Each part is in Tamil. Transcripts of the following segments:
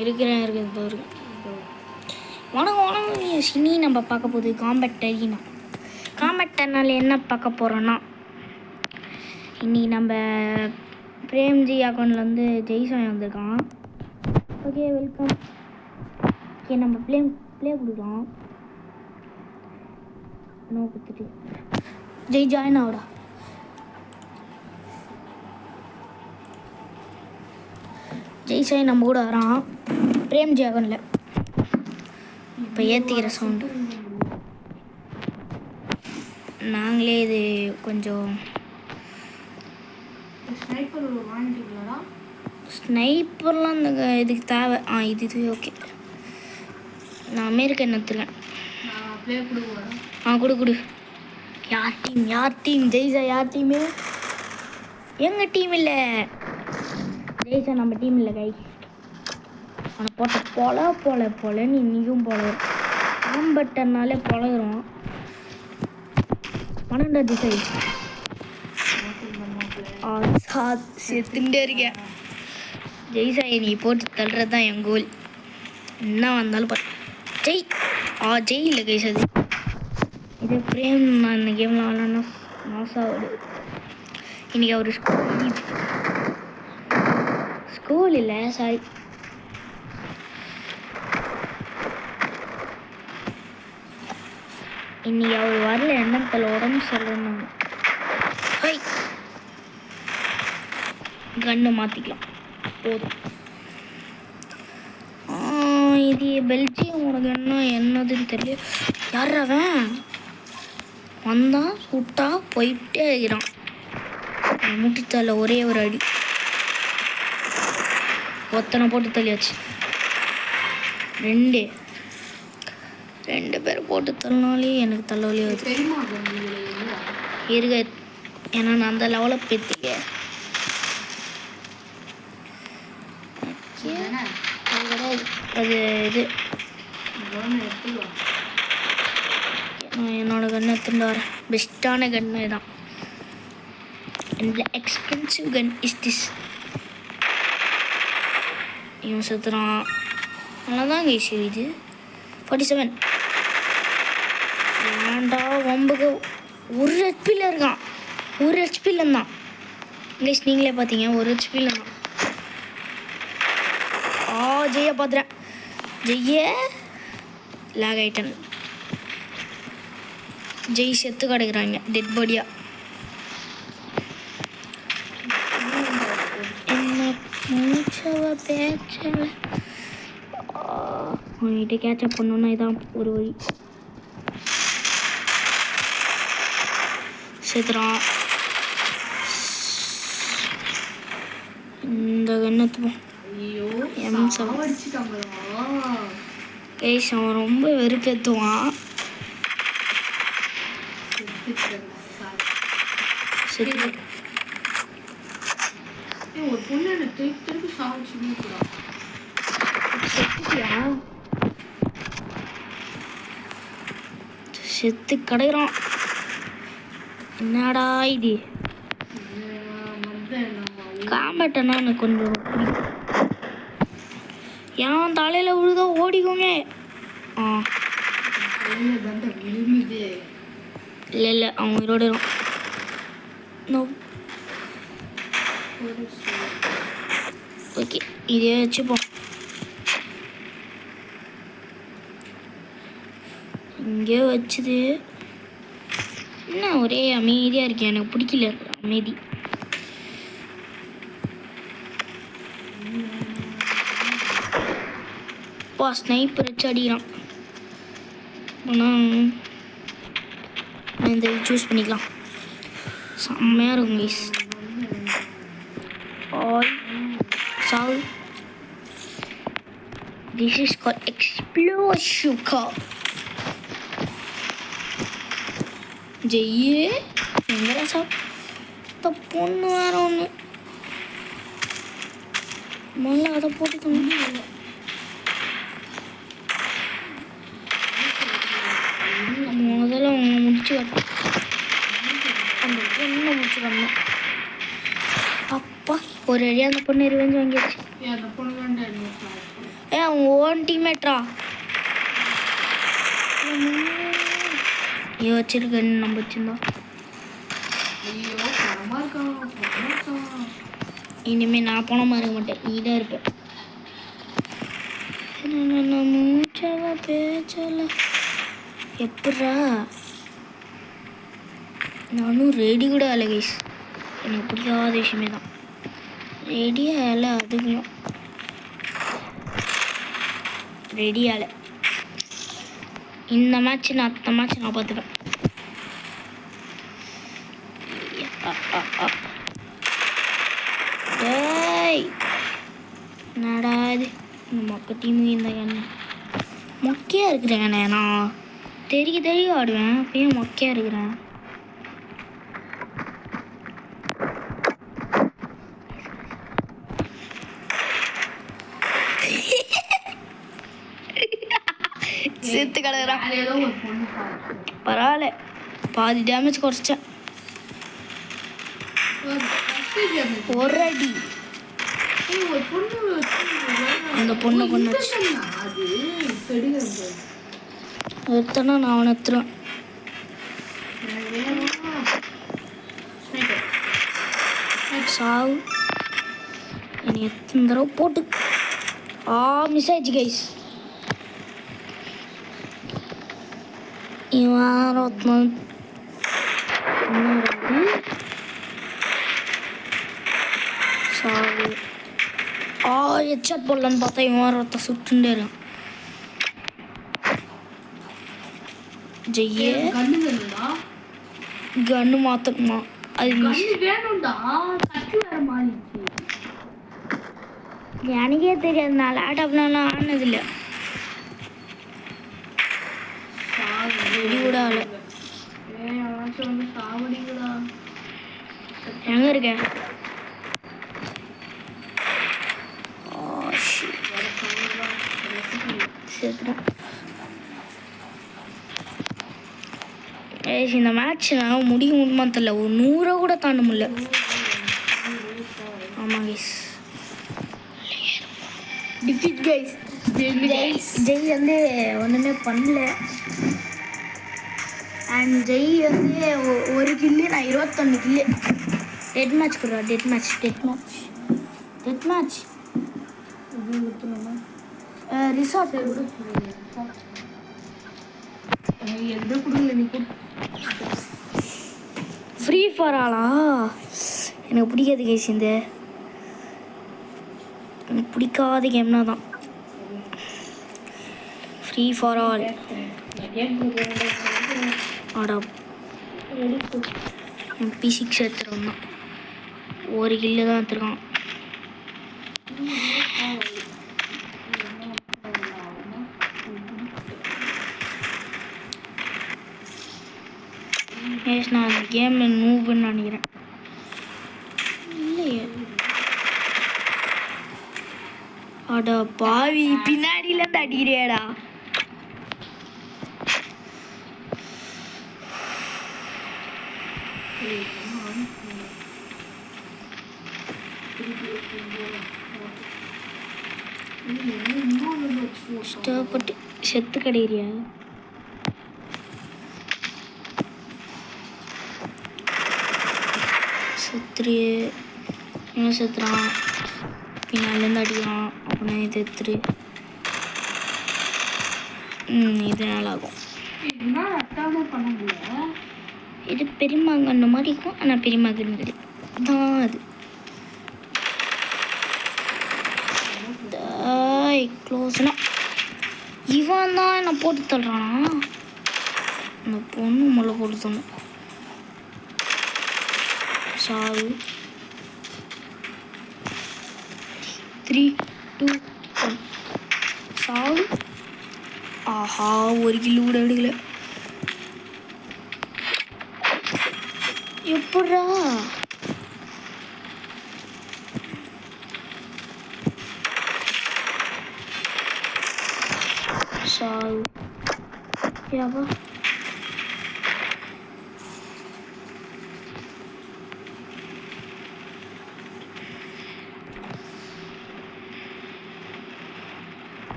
இருக்கிறேன் இருக்குது வணக்கம் சினி நம்ம பார்க்க போகுது காம்பெக்டரினா. காம்பெக்டர்னால என்ன பார்க்க போகிறோன்னா, இன்னைக்கு நம்ம பிரேம்ஜி அக்கௌண்ட்லேருந்து ஜெய்சாய் வந்திருக்கான். Okay welcome. ஓகே நம்ம ப்ளே கொடுக்கலாம். நோ கொடுத்துட்டு ஜெய் ஜாயின் ஆகுடா. ஜெய்சாய் நம்ம கூட வரான் பிரேம்ஜி அக்கௌண்ட்டில். இப்போ ஏற்றிக்கிற சவுண்டு நாங்களே இது கொஞ்சம் ஸ்னைப்பர்லாம் இந்த இதுக்கு தேவை. இது ஓகே. நான் அமெரிக்கன் எடுத்துருக்கேன். கொடு. யார் டீம் ஜெய்சா? யார் டீமு? எங்கள் டீம் இல்லை. ஜெய்சா நம்ம டீம் இல்லை கை. அவனை போட்ட போல நீ நீயும் போல காம்பட்டர்னாலே பழகிறோம். பன்னெண்டா திசை செத்துட்டே இருக்கேன். ஜெய்சாயை நீ போட்டு தள்ளுறது தான் என் கோல். என்ன வந்தாலும் ஜெய் இல்லை கைஸ். அது இதே பிரேம் நான் இந்த கேமில் விளாட்னா மாசாவோடு. இன்றைக்கி அவர் ஸ்கூல் இல்லை, சாரி. இன்னைக்கு அவர் வரல, எண்ணத்தில் உடம்பு சொல்லணும். கண்ணு மாற்றிக்கலாம் போதும். இது பெல்ஜியம் உனக்கு என்னதுன்னு தெரியல. யார் அவன் வந்தான் சுட்டா போயிட்டே இருக்கிறான். முட்டித்தால ஒரே ஒரு அடி ஒத்தனை போட்டு தள்ளியாச்சு. ரெண்டு பேர் போட்டு தள்ளினாலே எனக்கு தலைவலி வருது. இருக்க ஏன்னா நான் அந்த லெவலில் பெற்றிக்க. அது இது நான் என்னோட கன் எடுத்துட்டு வரேன். பெஸ்ட்டான கன்னு தான். Expensive gun is this. இவன் சுற்றுறான். நல்லா தான் கைஸ். இது 47 ஏண்டா வம்புக்கு ஒரு ஹெச்பியில் இருக்கான். ஒரு ஹெச்பியில் இருந்தான் கைஸ். நீங்களே பார்த்தீங்க, ஒரு ஹெச்பியில் இருந்தான். ஜெய்யை பார்த்துறேன். ஜெய்ய லேக் ஆகிட்டன். ஜெய் செத்து கிடக்குறாங்க டெட் பாடியா. என்ன மூச்சவ பேச்சல அவன்கிட்ட கேட்சப் பண்ணோன்னா இதான் ஒரு வழி. செத்துறான். இந்த கண்ணத்துப்போம். கைஸ் அவன் ரொம்ப வெறுப்பேற்றுவான். செத்து கிடைக்கிறான். என்னடா இது காம்பேட்டனா எனக்கு கொஞ்சம் பிடிக்கும். ஏன் தலையில் விழுதோ ஓடிக்கோங்க. இல்லை அவன் உயிரோடு. ஓகே இதே வச்சுப்போம். இங்கே வச்சுது என்ன ஒரே அமைதியாக இருக்கேன். எனக்கு பிடிக்கல அமைதி. ஸ்னைப்பர் வச்சு அடிக்கிறான். ஆனால் இந்த சூஸ் பண்ணிக்கலாம். செம்மையாக இருக்கும் கைஸ். சாவு. This is call explosive car. ஜெய்யே எங்கடா சார் இந்த பொண்ணு வேற ஒன்று முதல்ல அதை போட்டுக்கணும். முதல்ல அவங்க முடிச்சு வரணும். அந்த பொண்ணை முடிச்சு வரணும். அப்பா ஒரு வழியாக அந்த பொண்ணு ரிவெஞ்ச் வாங்கிடுச்சு. ஏ அவன் ஓன் டீம்மேட்ரா வச்சிருக்கேன் நம்ம வச்சிருந்தோம். இனிமே நான் போன மாதிரி இருக்க மாட்டேன், நீ தான் இருப்ப. மூச்சவ பேச்சல எப்படா நானும் ரெடி கூட ஆகலை கைஸ். எனக்கு பிடிக்காத விஷயமே தான் ரெடி ஆகலை. அதுக்கும் ரெடி ஆகலை. இந்த மேட்ச் நான் அடுத்த மேட்ச் நான் பார்த்துப்பேன். என்னடா இது மொக்க டீமு இந்த கண்ணு மொக்கையாக இருக்கிறேங்கண்ணே. நான் தெரிய ஆடுவேன், அப்பயும் மொக்கையாக இருக்கிறேன். செத்து கிடக்குறான். பரவாயில்ல, பாதி டேமேஜ் குறைச்சேன். ஒரு அடி அந்த பொண்ணை கொண்டாச்சு. எடுத்தனா நான் அவனை எடுத்துருவேன். சாவு என்னை எத்தனை தடவை போட்டு மிஸ் ஆயிடுச்சு கைஸ். இவன் சாவு ஹெட்ஷாட் போடலான்னு பார்த்தா இவன் ஒருத்த சுட்டுண்டே இருக்கான். ஜெய்யே கன்னு மாற்றணுமா? அது எனக்கே தெரியாது, நான் லேப்டாப்லாம் ஆனதில்லை. ரெடி கூட ஆகல. எங்கே இருக்க? இந்த மேட்ச் நான் முடியுமா தெரியல, ஒரு 100 கூட தாண்ட முடியல. ஆமாம் கைஸ், டிஃபீட் கைஸ். ஜெய் வந்து ஒன்றுமே பண்ணல. அண்ட் ஜெய் வந்து ஒரு கில்லு, நான் 21 கில்லு. டெட் மேட்ச் கொடுறா, dead match resort free fire ஆளா? எனக்கு பிடிக்காது கைஸ். இந்த எனக்கு பிடிக்காத கேம்னா தான் ஃப்ரீ ஃபார் ஆல். ஆடா MP6 எடுத்துருவான் தான், ஒரு கில்லு தான் எடுத்துருக்கான். நான் அந்த கேமில் நூபுன்னு நினைக்கிறேன். இல்லையே, அடா பாவி, பின்னாடியிலேருந்து அடிக்கிறியாடா. இஷ்டப்பட்டு செத்து கிடைக்கிறியா? செத்துரு, என்ன செத்துறான், பின்னாலேருந்து அடிக்கிறான். அப்படின்னா இது எடுத்துரு. இது நல்லாகும். இது பெரியமாங்கன்ன மாதிரி இருக்கும், ஆனால் பெரியமாங்கன்னு கிடையாது தான் அது. க்ளோஸ்னா இவன் தான் என்னை போட்டு தள்ளுறானா? அந்த பொண்ணு முள்ள போட்டு தரணும். சாவு. 3, 2, 1 சாவு. ஆஹா, ஒரு கிலோ கூட எடுக்கல. எப்படா சாவு? யாவா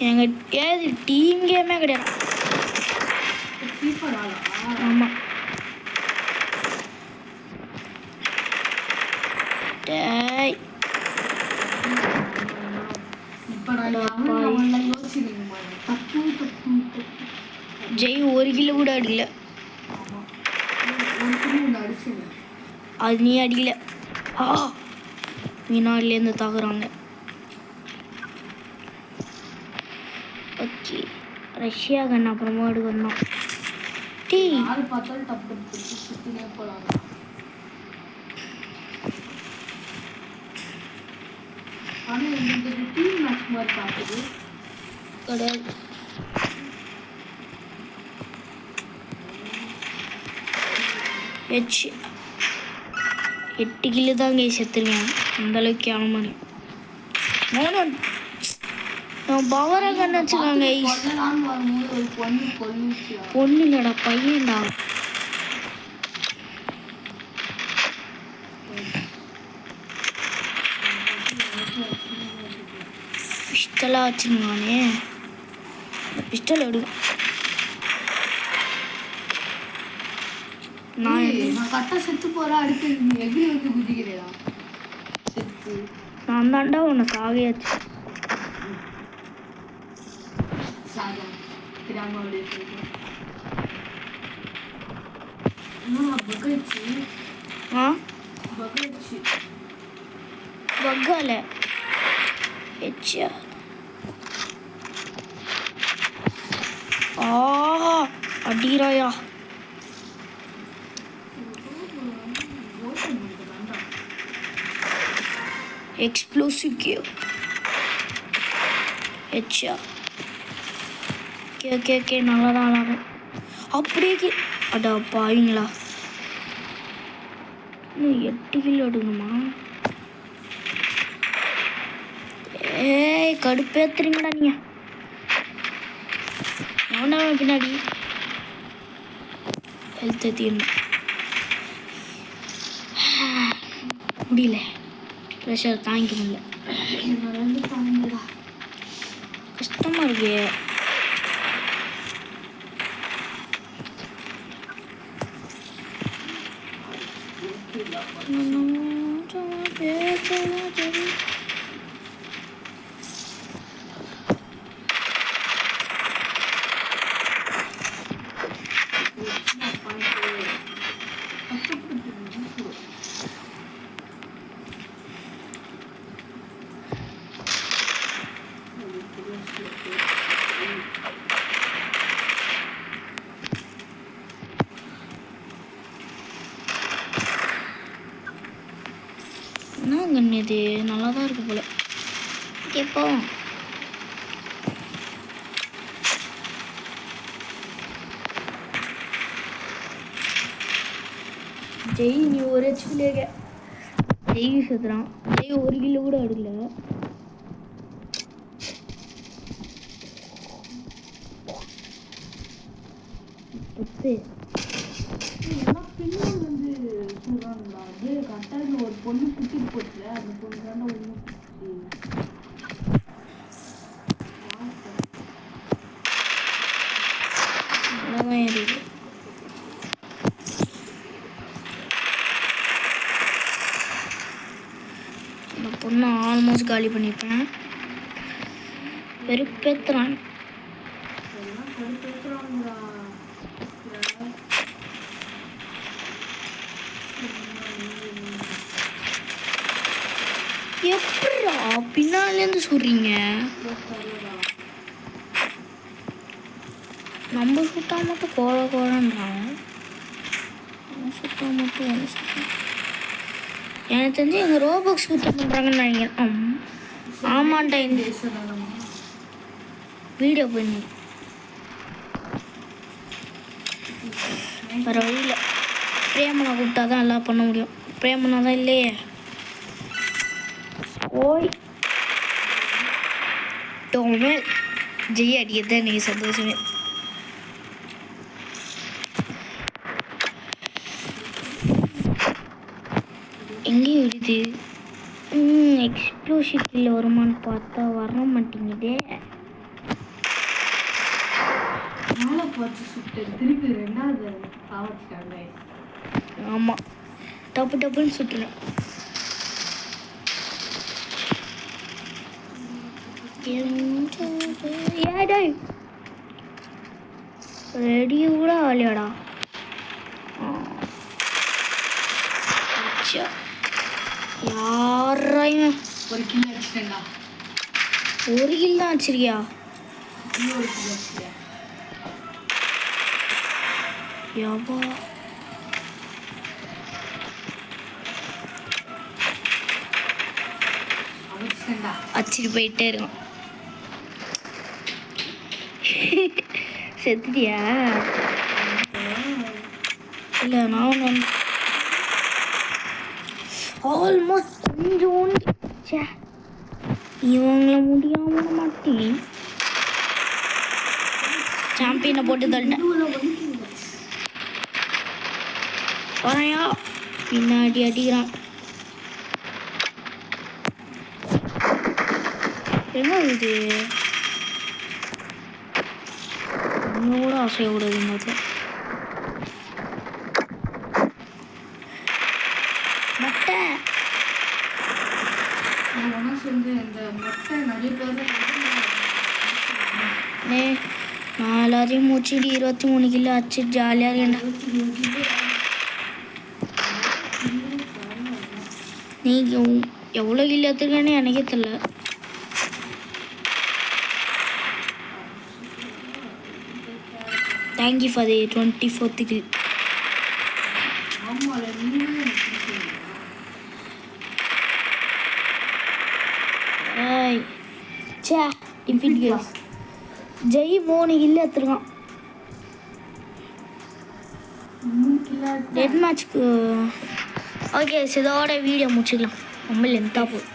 எங்க ஏது டீம் கேமே கிடையாது. ஆமாம். டேய் ஜெய் 1 கிலோ கூட அடிக்கல. அது நீ அடிக்கல. மீனாட்லேருந்து தாக்குறாங்க. ஓகே ரஷ்யா கண்ணு அப்புறமா எடுக்க வந்தோம். டீ கிடையாது. எச்சு 8 கிலோ தான் கை செத்துருக்கேன். அந்தளவுக்கு ஆனமானு பவரை கண்ணு வச்சுக்காங்க. பொண்ணு இல்லடா பையன்டா. பிஸ்டலாக வச்சுருந்தானே. பிஸ்டல் எடுக்கும். நான் கரெக்டாக செத்து போகிறேன். அடுத்து எகிரி வந்து குதிக்கிறேடா. செத்து நான் தாண்டா உன்னை சாகையாச்சு. பக்கால எச்சா அடிராயா. எக்ஸ்ப்ளோசிவ் கேவ் எச்சா. ஓகே நல்லா தான் விளாடும். அப்படியே அடா பாவீங்களா. இன்னும் 8 கிலோ எடுக்கணுமா? ஏய் கடுப்பேத்துறீங்கடா நீங்கள். அவனா பின்னாடி ஹெல்த் ஏற்றிடணும். முடியல, ப்ரெஷர் தாங்கிக்க முடியல. கஷ்டமாக இருக்கு. என்ன கண்ணு இது நல்லா தான் இருக்கு போல. கேட்போம். ஜெய் நீ ஒரு ஹெச்பிலேக ஜெய் சுத்துறான். ஜெய் 1 கிலோ கூட எடுக்கல. ஒரு பொண்ணு சுத்தி போச்சு. அந்த பொண்ணு தானே ஒண்ணு இருக்கு. அந்த பொண்ணு ஆல்மோஸ்ட் காலி பண்ணிப்பேன். வெறுப்பேத்துறான். எப்படா பின்னாலேருந்து சொல்றீங்க? நம்ம சுட்டா மட்டும் கோழன்றாங்க. சுட்டா மட்டும் எனக்கு தெரிஞ்சு எங்கள் ரோபாக்ஸ் சுத்தம் பண்ணுறாங்கன்னு நினைக்கிறேன். ஆமாண்டா இந்த வீடியோ பண்ணி வேறு வழியில் பிரேமனை கூப்பிட்டா தான் எல்லாம் பண்ண முடியும். பிரேமனா தான் இல்லையே. ஓய் டோமே ஜெய் அடிக்கிறது தான் நீங்கள் சந்தோஷமே. எங்கேயும் விடுது. எக்ஸ்ப்ளோசிவ் கில் வருமான்னு பார்த்தா வர மாட்டேங்குதே. மேலே பார்த்து சுட்டு திருப்பி ரெண்டாவது ஆவச்சிட்டாங்க. ஆமாம், டப்பு டப்புன்னு சுட்டுறேன். ஏடா ரெடி கூட ஆகலையாடா. யாரையும் ஒரு கிலோ அடிச்சிட்டேங்க. ஒரு கில் தான் வச்சிருக்கியா? ஒரு கிலோ அடிச்சிட்டேன். யாபா அடிச்சுட்டு போயிட்டே இருக்கும். செத்துட்டியா? இல்லை, நான் ஆல்மோஸ்ட் கொஞ்சோண்டு இவங்கள முடியாம மாட்டேன். சாம்பியனை போட்டு தள்ளிட்டேன். வரையா பின்னாடி அடிக்கிறான். என்ன இது? இன்னோட அசைய விடுது. மட்டை நான் எல்லாரையும் முடிச்சுட்டு 23 கிலோ ஆச்சு. ஜாலியாக இருக்கேன். நீங்கள் எவ்வளோ கிலோ எடுத்துருக்கேன்னு எனக்கே தெரியல. Thank you for the 24th kill. டிஃபிட் கேஸ் ஜெய் 3 கில் எடுத்துருக்கான். டெட் மேட்ச்க்கு ஓகே, இதோட வீடியோ முடிச்சுக்கலாம். ரொம்ப லென்த்தாக போகுது.